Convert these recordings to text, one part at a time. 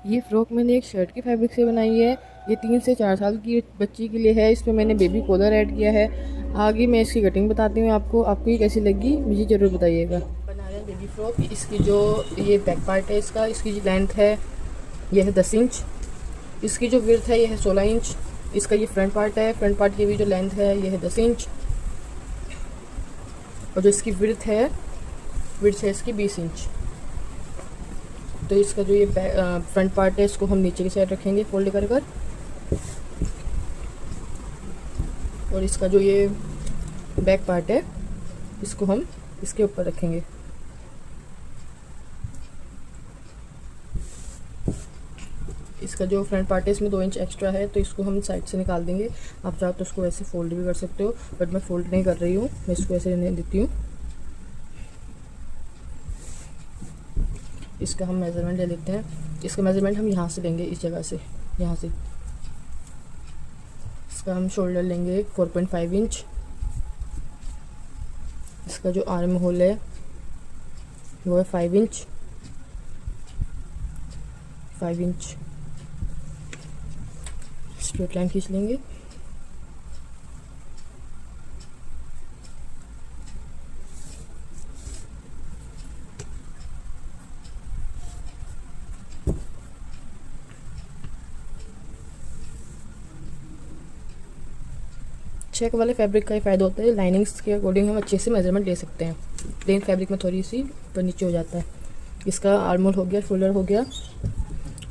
ये फ़्रॉक मैंने एक शर्ट की फैब्रिक से बनाई है। ये 3 से 4 साल की बच्ची के लिए है। इसमें मैंने बेबी कॉलर ऐड किया है। आगे मैं इसकी कटिंग बताती हूँ आपको ये कैसी लगी मुझे ज़रूर बताइएगा। बना रहे हैं बेबी फ्रॉक। इसकी जो ये बैक पार्ट है इसकी जो लेंथ है ये है 10 इंच। इसकी जो विड्थ है ये है 16 इंच। इसका ये फ्रंट पार्ट है। फ्रंट पार्ट की भी जो लेंथ है ये है 10 इंच। और जो इसकी विड्थ है इसकी 20 इंच। तो इसका जो ये फ्रंट पार्ट है इसको हम नीचे की साइड रखेंगे फोल्ड कर कर। और इसका जो ये बैक पार्ट है इसको हम इसके ऊपर रखेंगे। इसका जो फ्रंट पार्ट है इसमें 2 इंच एक्स्ट्रा है तो इसको हम साइड से निकाल देंगे। आप चाहो तो इसको ऐसे फोल्ड भी कर सकते हो, बट मैं फोल्ड नहीं कर रही हूँ, मैं इसको ऐसे रहने देती हूँ। इसका हम मेज़रमेंट ले लेते हैं। इसका मेज़रमेंट हम यहाँ से लेंगे, इस जगह से, यहाँ से। इसका हम शोल्डर लेंगे 4.5 इंच। इसका जो आर्म होल है वो है 5 इंच। 5 इंच स्ट्रेट लाइन खींच लेंगे। चेक वाले फैब्रिक का ही फ़ायदा होता है, लाइनिंग्स के अकॉर्डिंग हम अच्छे से मेजरमेंट ले सकते हैं। प्लेन फैब्रिक में थोड़ी सी ऊपर नीचे हो जाता है। इसका आर्म होल हो गया, शोल्डर हो गया।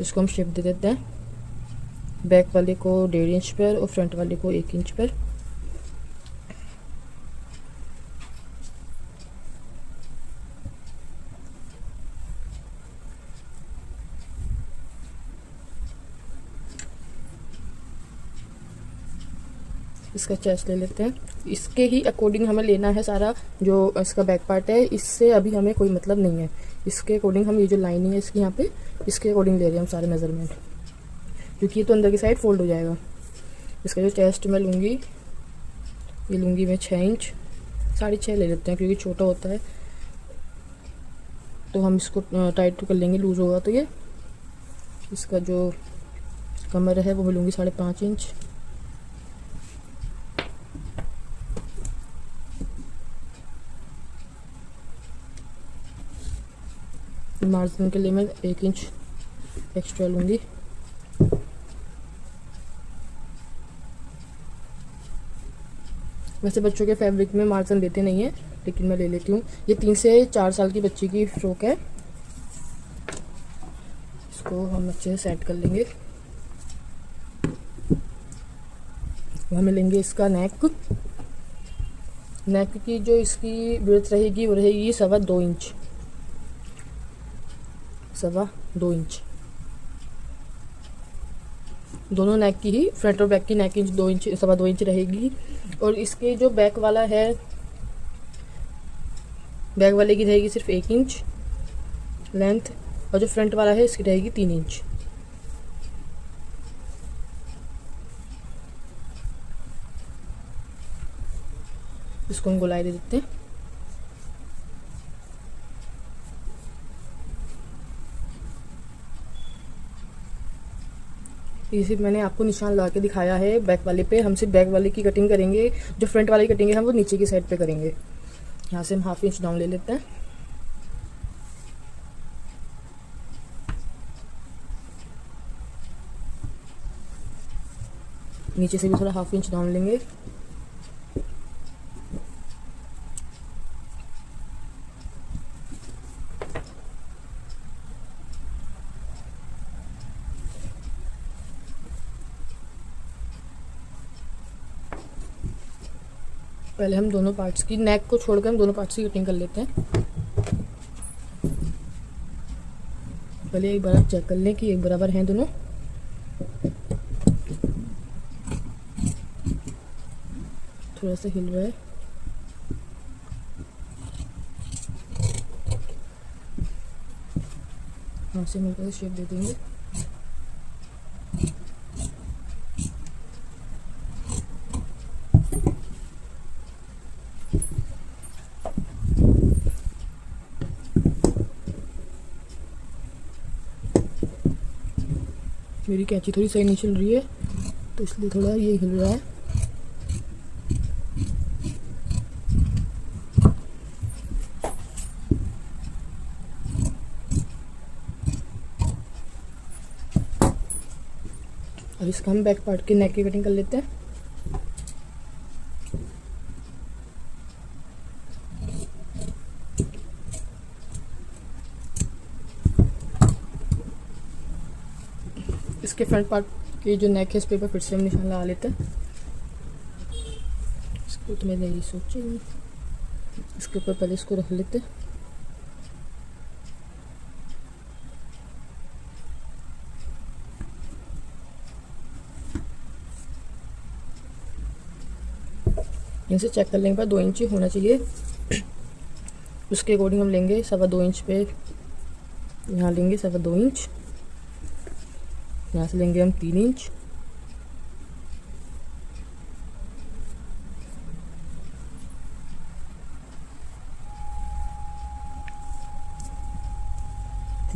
इसको हम शेप दे देते हैं। बैक वाले को 1.5 इंच पर और फ्रंट वाले को 1 इंच पर। इसका चेस्ट ले लेते हैं। इसके ही अकॉर्डिंग हमें लेना है सारा। जो इसका बैक पार्ट है इससे अभी हमें कोई मतलब नहीं है। इसके अकॉर्डिंग हम ये जो लाइनिंग है इसकी यहाँ पे इसके अकॉर्डिंग ले रहे हैं हम सारे मेज़रमेंट, क्योंकि ये तो अंदर की साइड फोल्ड हो जाएगा। इसका जो चेस्ट मैं लूँगी, ये लूँगी मैं 6 इंच। 6.5 ले लेते हैं क्योंकि छोटा होता है तो हम इसको टाइट तो कर लेंगे, लूज़ होगा तो ये। इसका जो कमर है वो मैं लूँगी 5.5 इंच। मार्जिन के लिए मैं 1 इंच एक्स्ट्रा लूँगी। वैसे बच्चों के फैब्रिक में मार्जिन देते नहीं है, लेकिन मैं ले लेती हूँ। ये 3 से 4 साल की बच्ची की फ्रॉक है। इसको हम अच्छे से सेट कर लेंगे। हमें लेंगे इसका नेक की जो इसकी विड्थ रहेगी वो रहेगी 2.25 इंच। 2.25 इंच दोनों नेक की ही, फ्रंट और बैक की नेक इंच 2 इंच 2.25 इंच रहेगी। और इसके जो बैक वाला है, बैक वाले की रहेगी सिर्फ 1 इंच लेंथ, और जो फ्रंट वाला है इसकी रहेगी 3 इंच। इसको हम गोलाई दे देते हैं। ये सिर्फ मैंने आपको निशान लगा के दिखाया है बैक वाले पे। हम सिर्फ बैक वाले की कटिंग करेंगे, जो फ्रंट वाले की कटिंग है हम वो नीचे की साइड पे करेंगे। यहाँ से हम 1/2 इंच डाउन ले लेते हैं। नीचे से भी थोड़ा 1/2 इंच डाउन लेंगे। पहले हम दोनों पार्ट्स की, नेक को छोड़कर हम दोनों पार्ट्स की कटिंग कर लेते हैं। पहले एक बार चेक कर लें कि एक बराबर हैं दोनों। थोड़ा सा हिल रहा है। हाँ से मिलकर शेप दे देंगे। मेरी कैंची थोड़ी सही नहीं चल रही है तो इसलिए थोड़ा ये हिल रहा है। अब इसका हम बैक पार्ट के नेक की कटिंग कर लेते हैं। इसके फ्रंट पार्ट की जो नेक है इस पे फिर से हम निशान लगा लेते हैं। इसको तो मैंने ये सोची नहीं, इसके ऊपर पहले इसको रख लेते हैं। इनसे चेक कर लेंगे पर 2 इंच होना चाहिए, उसके अकॉर्डिंग हम लेंगे 2.25 इंच पे। यहाँ लेंगे 2.25 इंच, यहाँ से लेंगे हम 3 इंच,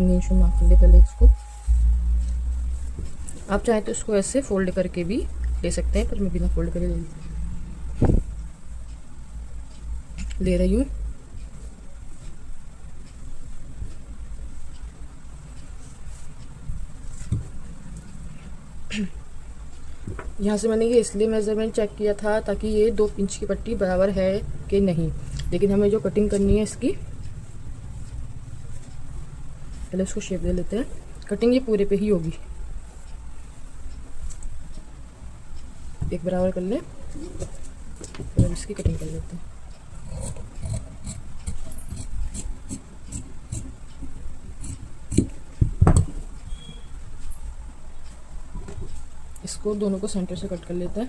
में मार्क कर ले पहले इसको। आप चाहें तो इसको ऐसे फोल्ड करके भी ले सकते हैं, पर मैं बिना फोल्ड करके ले रही हूँ। यहाँ से मैंने ये इसलिए मेज़रमेंट चेक किया था ताकि ये 2 इंच की पट्टी बराबर है कि नहीं, लेकिन हमें जो कटिंग करनी है इसकी, पहले इसको शेप दे लेते हैं। कटिंग ये पूरे पे ही होगी, एक बराबर कर लें, फिर अब इसकी कटिंग कर लेते हैं। इसको दोनों को सेंटर से कट कर लेते हैं।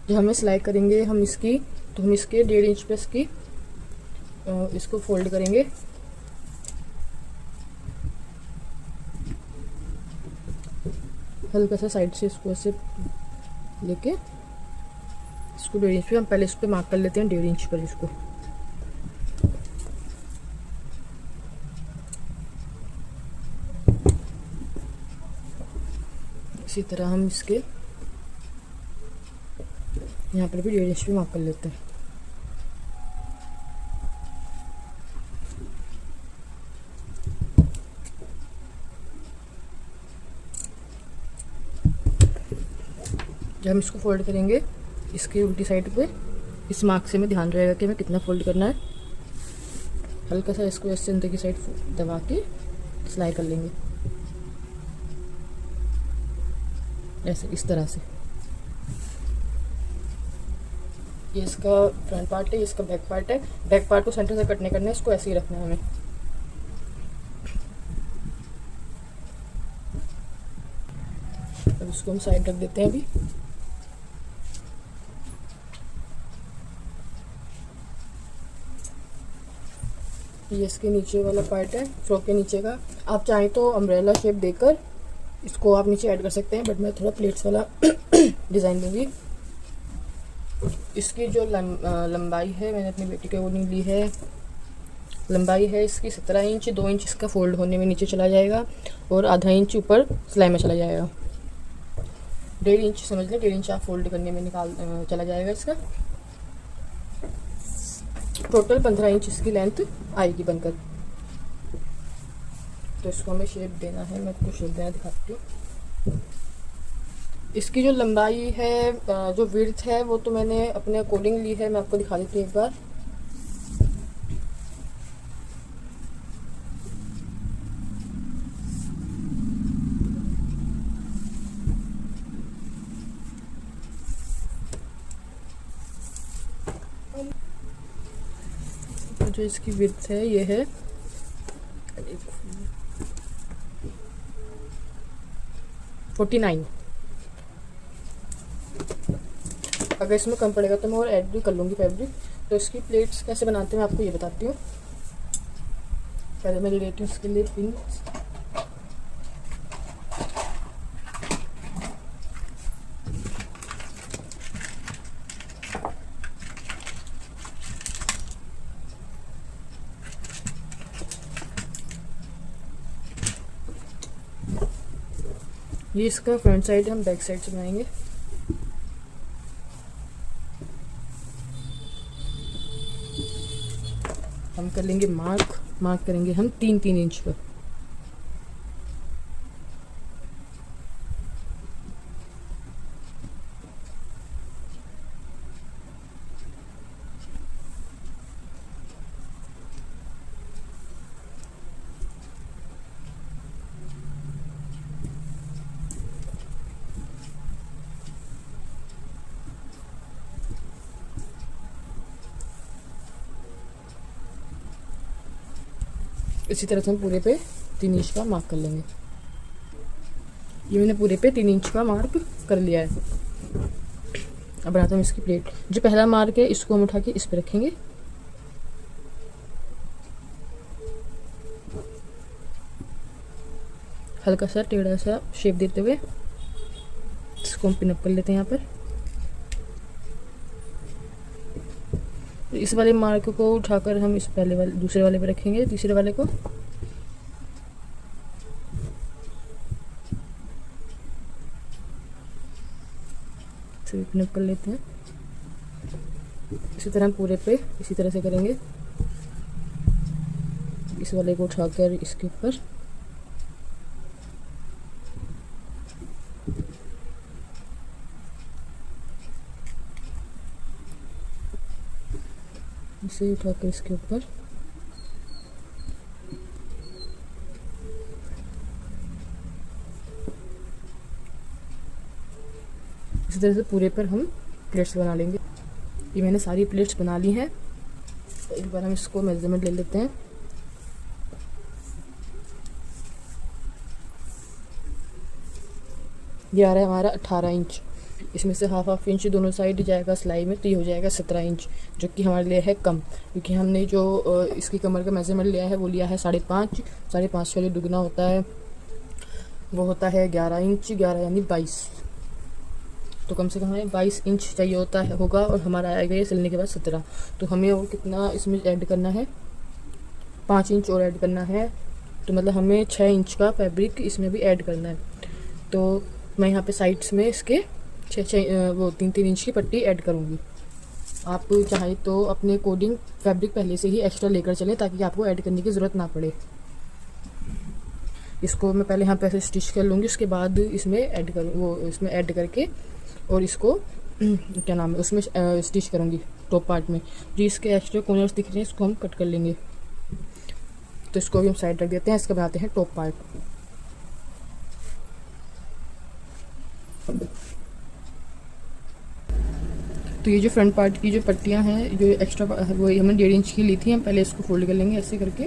जब हमें सिलाई करेंगे हम इसकी, तो हम इसके 1.5 इंच पे इसको फोल्ड करेंगे। हल्का सा साइड से इसको ऐसे लेके इसको 1.5 इंच पे हम पहले इस पे मार्क कर लेते हैं, 1.5 इंच पर इसको। इसी तरह हम इसके यहाँ पर भी 1.5 इंच पे मार्क कर लेते हैं। जब हम इसको फोल्ड करेंगे इसके उल्टी साइड पे, इस मार्क से हमें ध्यान रहेगा कि हमें कितना फोल्ड करना है। हल्का सा इसको ऐसे अंदर की साइड दबा के सिलाई कर लेंगे, ऐसे इस तरह से। ये इसका फ्रंट पार्ट है, इसका बैक पार्ट है। बैक पार्ट को सेंटर से कटने करना है, इसको ऐसे ही रखना है हमें। अब इसको हम साइड रख देते हैं अभी। ये इसके नीचे वाला पार्ट है, फ्रॉक के नीचे का। आप चाहें तो अम्ब्रेला शेप देकर इसको आप नीचे ऐड कर सकते हैं, बट मैं थोड़ा प्लेट्स वाला डिज़ाइन दूंगी। इसकी जो लंबाई है मैंने अपनी बेटी के अकॉर्डिंग ली है। लंबाई है इसकी 17 इंच। 2 इंच इसका फोल्ड होने में नीचे चला जाएगा और आधा इंच ऊपर सिलाई में चला जाएगा। 1.5 इंच समझ लें, 1.5 इंच आप फोल्ड करने में चला जाएगा इसका। टोटल 15 इंच इसकी लेंथ आएगी बनकर। तो इसको हमें शेप देना है, मैं आपको शेप देना दिखाती हूँ। इसकी जो लंबाई है, जो विड्थ है, वो तो मैंने अपने अकॉर्डिंग ली है। मैं आपको दिखा देती हूँ एक बार। जो इसकी विड्थ है ये है 49। अगर इसमें कम पड़ेगा तो मैं और ऐड भी कर लूँगी फैब्रिक। तो इसकी प्लेट्स कैसे बनाते हैं मैं आपको ये बताती हूँ। पहले मैं ले लेती हूँ इसके लिए पिंस। ये इसका फ्रंट साइड, हम बैक साइड से बनाएंगे। हम कर लेंगे मार्क करेंगे हम 3-3 इंच का। इसी तरह से हम पूरे पे 3 इंच का मार्क कर लेंगे। ये मैंने पूरे पे 3 इंच का मार्क कर लिया है। अब बनाते हैं इसकी प्लेट। जो पहला मार्क है इसको हम उठा के इस पे रखेंगे। हल्का सा टेढ़ा सा शेप देते हुए इसको हम पिन अप कर लेते हैं यहाँ पर। इस वाले मार्क को उठाकर हम इस पहले वाले दूसरे वाले पे रखेंगे, तीसरे वाले को। पिन अप कर लेते हैं। इसी तरह हम पूरे पे इसी तरह से करेंगे। इस वाले को उठाकर इसके ऊपर, इसे उठाकर इसके ऊपर, इसी तरह से पूरे पर हम प्लेट्स बना लेंगे। ये मैंने सारी प्लेट्स बना ली हैं। एक बार हम इसको मेजरमेंट ले लेते हैं। ये आ रहा है हमारा 18 इंच। इसमें से हाफ इंच दोनों साइड जाएगा सिलाई में, तो ये हो जाएगा 17 इंच, जो कि हमारे लिए है कम, क्योंकि हमने जो इसकी कमर का मेजरमेंट लिया है वो लिया है 5.5। 5.5 के लिए दुगना होता है, वो होता है 11 इंच। 11 यानी 22, तो कम से कम हमें 22 इंच चाहिए होगा, और हमारा आएगा ये सिलने के बाद 17। तो हमें वो कितना इसमें ऐड करना है, 5 इंच और ऐड करना है। तो मतलब हमें 6 इंच का फैब्रिक इसमें भी ऐड करना है। तो मैं यहाँ पे साइड्स में इसके 3-3 इंच की पट्टी ऐड करूँगी। आप चाहें तो अपने अकॉर्डिंग फैब्रिक पहले से ही एक्स्ट्रा लेकर चलें, ताकि आपको ऐड करने की ज़रूरत ना पड़े। इसको मैं पहले यहाँ पे ऐसे स्टिच कर लूँगी, उसके बाद इसमें इसमें ऐड करके और इसको क्या नाम है उसमें स्टिच करूँगी टॉप पार्ट में। जो इसके एक्स्ट्रा कॉर्नर्स दिख रहे हैं इसको हम कट कर लेंगे। तो इसको भी हम साइड रख देते हैं। इसका बनाते हैं टॉप पार्ट। तो ये जो फ्रंट पार्ट की जो पट्टियाँ हैं, जो एक्स्ट्रा वो हमने 1.5 इंच की ली थी, हम पहले इसको फोल्ड कर लेंगे ऐसे करके,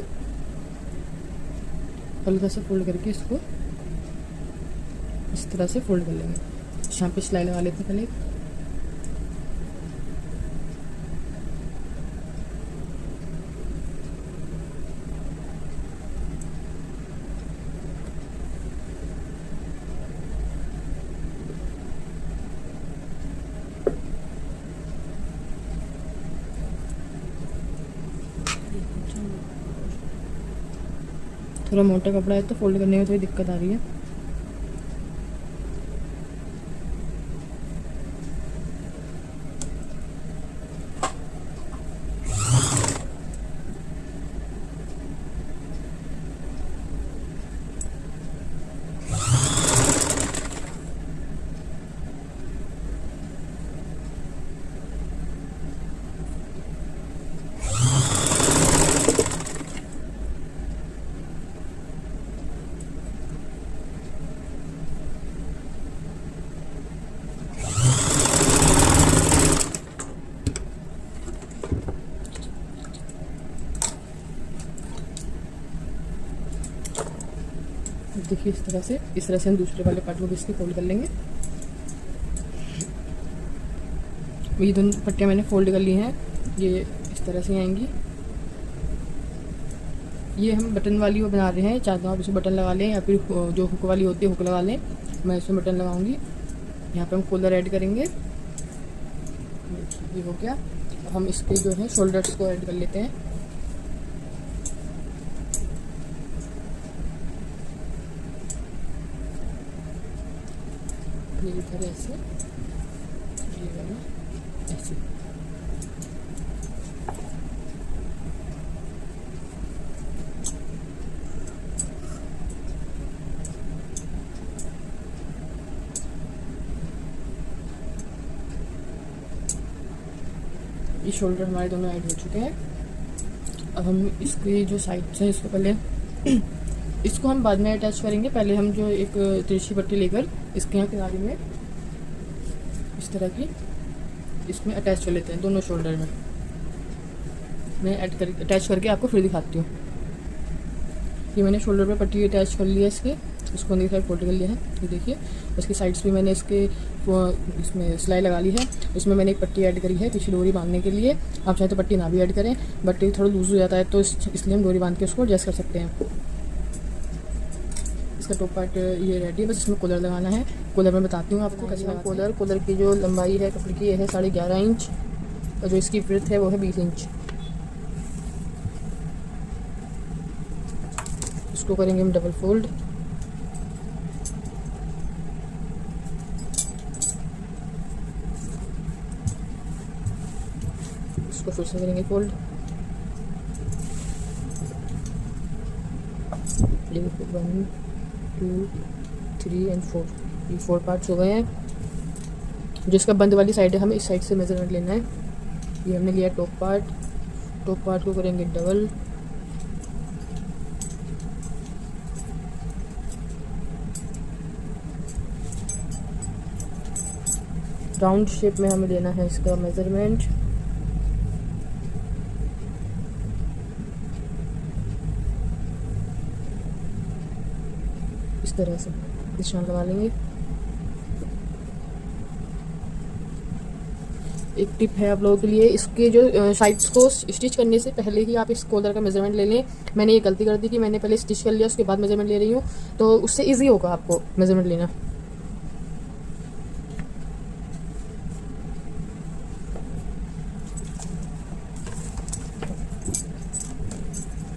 हल्का सा फोल्ड करके इसको इस तरह से फोल्ड कर लेंगे। यहाँ पे सिलाई लगा लेते हैं पहले। थोड़ा मोटा कपड़ा है तो फोल्ड करने में थोड़ी दिक्कत आ रही है। देखिए इस तरह से हम दूसरे वाले पार्ट को भी इसके फोल्ड कर लेंगे। ये दोनों पट्टियाँ मैंने फोल्ड कर ली हैं, ये इस तरह से आएंगी। ये हम बटन वाली वो बना रहे हैं, चाहे तो आप इसमें बटन लगा लें या फिर जो हुक वाली होती है हुक लगा लें। मैं इसमें बटन लगाऊंगी। यहाँ पे हम कॉलर ऐड करेंगे। ये हो गया। अब हम इसके जो है शोल्डर्स को ऐड कर लेते हैं। ये इधर ऐसे, ये वाला ऐसे। ये शोल्डर हमारे दोनों ऐड हो चुके हैं। अब हम इसके जो साइड्स हैं इसको पहले इसको हम बाद में अटैच करेंगे। पहले हम जो एक तिरछी पट्टी लेकर इसके यहाँ किनारे में इस तरह की इसमें अटैच कर लेते हैं दोनों शोल्डर में। मैं अटैच करके आपको फिर दिखाती हूँ। ये मैंने शोल्डर पे पट्टी अटैच कर लिया इसके, इसको अंदर साइड फोल्ड कर लिया है। ये देखिए इसकी साइड्स भी मैंने इसके इसमें सिलाई लगा ली है। इसमें मैंने एक पट्टी ऐड करी है पीछे डोरी बांधने के लिए। आप चाहे तो पट्टी ना भी ऐड करें, बट ये थोड़ा लूज हो जाता है तो इसलिए हम डोरी बांध के उसको एडजस्ट कर सकते हैं। इसका टॉप पार्ट ये रेडी है, बस इसमें कॉलर लगाना है। कॉलर मैं बताती हूँ आपको कैसे लगाना है। कॉलर की जो लंबाई है कपड़े की है 11.5 इंच और जो इसकी विड्थ है वो है 20 इंच। इसको करेंगे हम डबल फोल्ड। इसको फिर से करेंगे फोल्ड। ये 1 2 3 एंड 4, ये 4 पार्ट्स हो गए हैं। जिसका बंद वाली साइड है हमें इस साइड से मेजरमेंट लेना है। ये हमने लिया टॉप पार्ट को करेंगे डबल। राउंड शेप में हमें लेना है इसका मेजरमेंट। इस तरह से निशान लगा लेंगे। एक टिप है आप लोगों के लिए, इसके जो साइड्स को स्टिच करने से पहले ही आप इस कॉलर का मेजरमेंट ले लें। मैंने ये गलती कर दी कि मैंने पहले स्टिच कर लिया उसके बाद मेजरमेंट ले रही हूँ, तो उससे इजी होगा आपको मेजरमेंट लेना।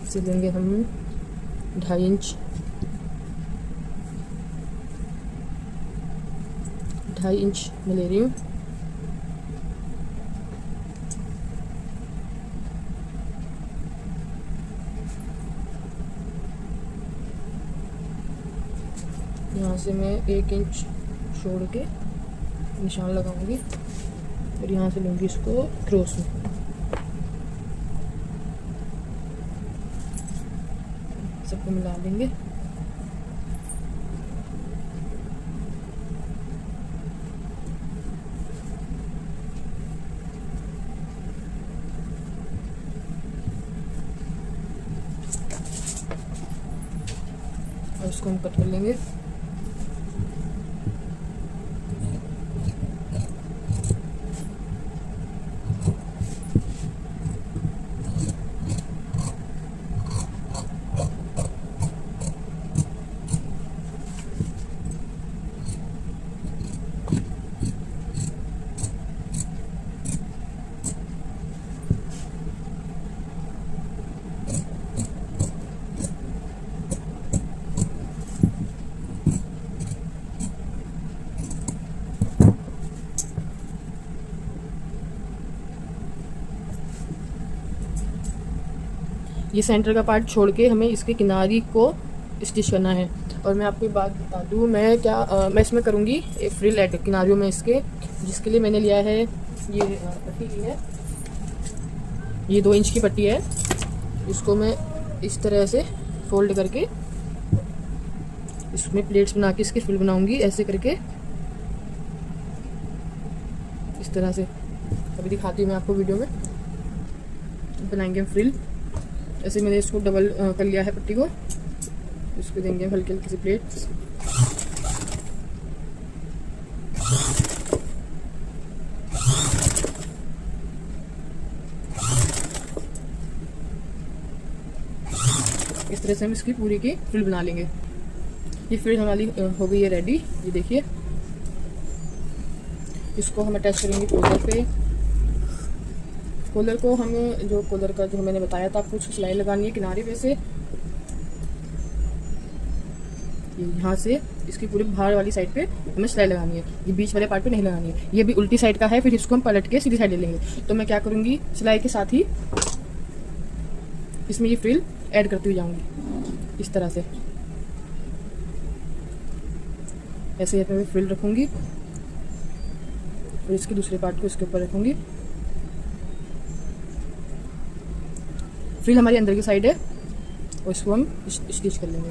इसे लेंगे हम 2.5 इंच, 2.5 इंच में ले रही हूँ। यहाँ से मैं 1 इंच छोड़ के निशान लगाऊंगी और यहाँ से लूँगी इसको क्रॉस में। सबको मिला देंगे। और इसको हम कट कर लेंगे। ये सेंटर का पार्ट छोड़ के हमें इसके किनारी को स्टिच करना है। और मैं आपको एक बात बता दूँ, मैं इसमें करूँगी एक फ्रिल ऐड किनारियों में इसके, जिसके लिए मैंने लिया है ये पट्टी ली है, ये 2 इंच की पट्टी है। इसको मैं इस तरह से फोल्ड करके इसमें प्लेट्स बना के इसकी फ्रिल बनाऊँगी ऐसे करके, इस तरह से। अभी दिखाती हूँ मैं आपको वीडियो में। बनाएंगे हम फ्रिल ऐसे। मैंने इसको डबल कर लिया है पट्टी को, इसको देंगे हल्की हल्की सी प्लेट्स। इस तरह से हम इसकी पूरी की फ्रिल बना लेंगे। ये फ्रिल हमारी हो गई है रेडी। ये देखिए, इसको हम अटैच करेंगे कॉलर पे। कॉलर को हम जो कॉलर का जो मैंने बताया था आपको, सिलाई लगानी है किनारे पे से। ये यहाँ से इसकी पूरी बाहर वाली साइड पे हमें सिलाई लगानी है, ये बीच वाले पार्ट पे नहीं लगानी है। ये भी उल्टी साइड का है, फिर इसको हम पलट के सीधी साइड ले लेंगे। तो मैं क्या करूँगी, सिलाई के साथ ही इसमें ये फ्रिल ऐड करती हुई जाऊँगी इस तरह से। ऐसे यहाँ पे मैं फ्रिल रखूँगी और इसके दूसरे पार्ट को इसके ऊपर रखूँगी। फ्रिल हमारी अंदर की साइड है और इसको हम स्टिच कर लेंगे।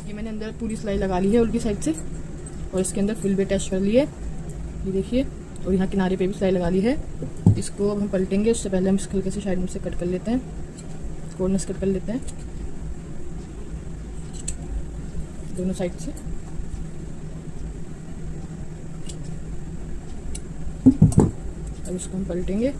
ये मैंने अंदर पूरी सिलाई लगा ली है उल्टी साइड से और इसके अंदर फ्रिल भी अटैच कर ली है, ये देखिए। और यहाँ किनारे पे भी सिलाई लगा ली है। इसको अब हम पलटेंगे, उससे पहले हम इस हल्के से साइड में से कट कर लेते हैं, कॉर्नर्स कट कर लेते हैं दोनों साइड से। अब इसको हम पलटेंगे।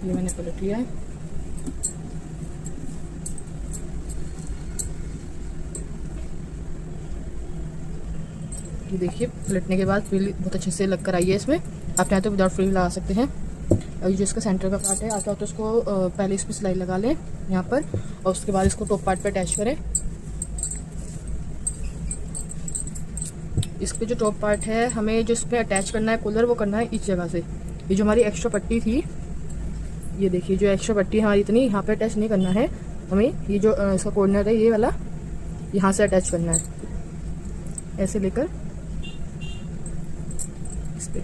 ये मैंने पलट लिया है। ये देखिए पलटने के बाद फ्रिल बहुत अच्छे से लग कर आई है इसमें। आप चाहे तो विदाउट फ्रिल लगा सकते हैं। और जो इसका सेंटर का पार्ट है, आप चाहो तो उसको पहले इस पर सिलाई लगा लें यहाँ पर, और उसके बाद इसको टॉप पार्ट पे अटैच करें। इस पे जो टॉप पार्ट है, हमें जो इसमें अटैच करना है कॉलर, वो करना है इस जगह से। ये जो हमारी एक्स्ट्रा पट्टी थी, ये देखिए जो एक्स्ट्रा पट्टी हमारी इतनी, यहाँ पे अटैच नहीं करना है हमें। ये जो इसका कॉर्नर है ये वाला, यहाँ से अटैच करना है, ऐसे लेकर इस पे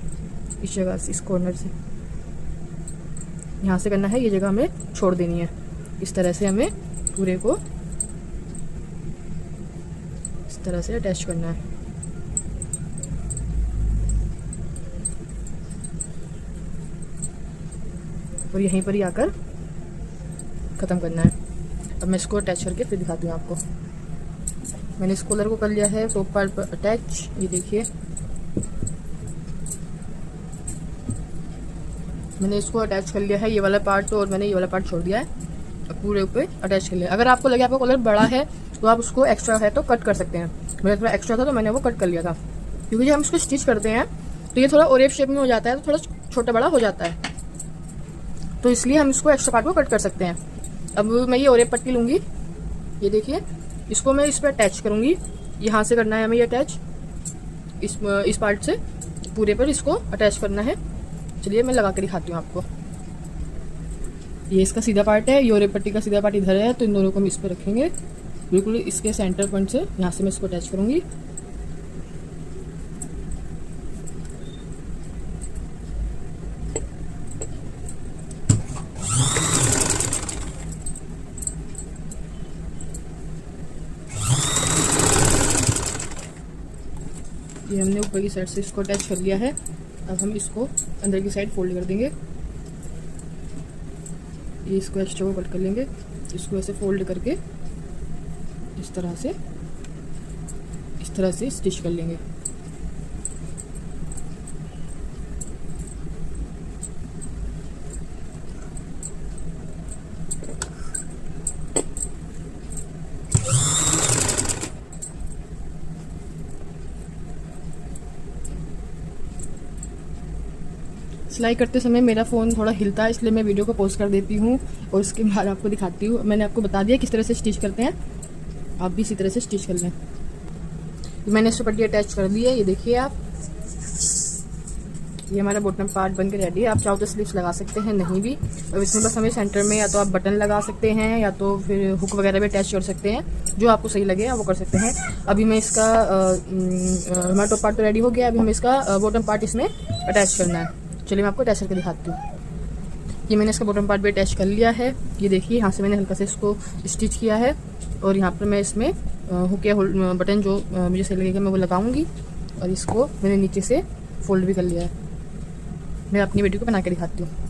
इस जगह से, इस कॉर्नर से यहाँ से करना है। ये जगह हमें छोड़ देनी है। इस तरह से हमें पूरे को इस तरह से अटैच करना है। और यहीं पर ही आकर ख़त्म करना है। अब मैं इसको अटैच करके फिर दिखाती हूँ आपको। मैंने इस कॉलर को कर लिया है टॉप पार्ट पर अटैच, ये देखिए मैंने इसको अटैच कर लिया है, ये वाला पार्ट तो, और मैंने ये वाला पार्ट छोड़ दिया है। अब पूरे ऊपर अटैच कर लिया। अगर आपको लगे आपका कॉलर बड़ा है तो आप उसको एक्स्ट्रा है तो कट कर सकते हैं। मेरा थोड़ा एक्स्ट्रा था तो मैंने वो कट कर लिया था, क्योंकि जब हम इसको स्टिच करते हैं तो ये थोड़ा ओरेप शेप में हो जाता है, तो थोड़ा छोटा बड़ा हो जाता है, तो इसलिए हम इसको एक्स्ट्रा पार्ट को कट कर सकते हैं। अब मैं ये ओरेप पट्टी लूँगी, ये देखिए, इसको मैं इस पर अटैच करूँगी। यहाँ से करना है हमें ये अटैच, इस पार्ट से पूरे पर इसको अटैच करना है। चलिए मैं लगा के दिखाती हूँ आपको। ये इसका सीधा पार्ट है, ये ओरेप पट्टी का सीधा पार्ट इधर है, तो इन दोनों को हम इस पर रखेंगे बिल्कुल इसके सेंटर पॉइंट से। यहाँ से मैं इसको अटैच करूँगी। ये हमने ऊपर की साइड से इसको अटैच कर लिया है। अब हम इसको अंदर की साइड फोल्ड कर देंगे। ये इसको एक्स्ट्रा को कट कर लेंगे, इसको ऐसे फोल्ड करके इस तरह से स्टिच कर लेंगे। सिलाई करते समय मेरा फ़ोन थोड़ा हिलता है, इसलिए मैं वीडियो को पॉज कर देती हूँ और उसके बाद आपको दिखाती हूँ। मैंने आपको बता दिया किस तरह से स्टिच करते हैं, आप भी इसी तरह से स्टिच कर लें। मैंने इस पर पट्टी अटैच कर दी है, ये देखिए आप। ये हमारा बॉटम पार्ट बनकर रेडी है। आप चाहो तो स्लीव्स लगा सकते हैं, नहीं भी। और इसमें बस हमें सेंटर में या तो आप बटन लगा सकते हैं या तो फिर हुक वगैरह भी अटैच कर सकते हैं, जो आपको सही लगे आप वो कर सकते हैं। अभी मैं इसका हमारा टॉप पार्ट तो रेडी हो गया, अभी हमें इसका बॉटम पार्ट इसमें अटैच करना है। चलिए मैं आपको अटैच करके दिखाती हूँ। ये मैंने इसका बॉटम पार्ट भी अटैच कर लिया है, ये देखिए। यहाँ से मैंने हल्का से इसको स्टिच किया है और यहाँ पर मैं इसमें हुक या बटन जो मुझे सही लगेगा मैं वो लगाऊंगी। और इसको मैंने नीचे से फोल्ड भी कर लिया है। मैं अपनी वीडियो को बना के दिखाती हूँ।